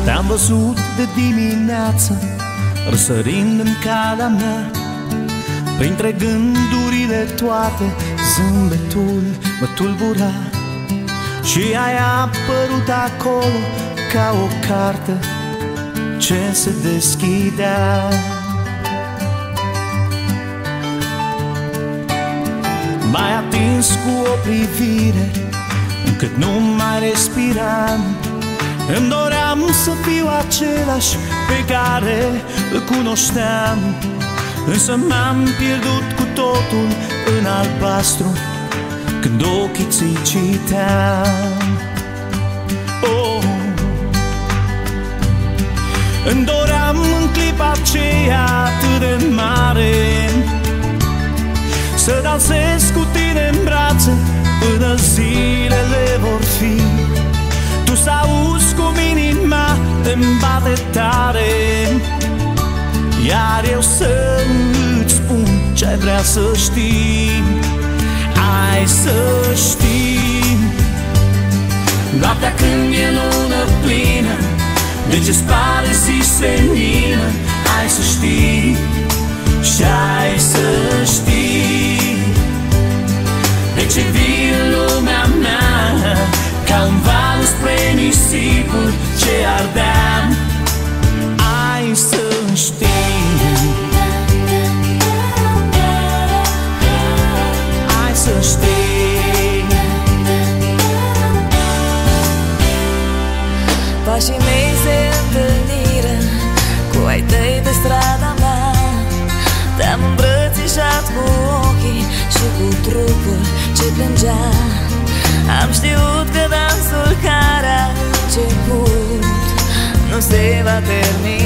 Te-am văzut de dimineață, răsărind în calea mea, printre gândurile toate, zâmbetul mă tulbura. Și ai apărut acolo ca o carte ce se deschidea. M-ai atins cu o privire încât nu mai respiram. Îmi doream să fiu același pe care îl cunoșteam, însă m-am pierdut cu totul în albastru când ochii ți-i citeam. Oh, îmi doream în clipa aceea atât de mare să dansez cu tine în brațe până zilele vor fi. Tu să auzi cum inima îmi bate tare, iar eu să-ți spun ce-ai vrea să știi. Ai să știi, noaptea când e lună plină, de ce-ți pare zi senină. Ai să știi și ai să știi de ce vii în lumea mea ca un val spre nisipul ce ardeam. Ai să știi, ai să știi. Pașii mei se întâlniră cu ai tăi pe strada mea. Te-am îmbrățișat cu ochii și cu trupul ce plângea. Am știut că dansul care a început nu se va termina.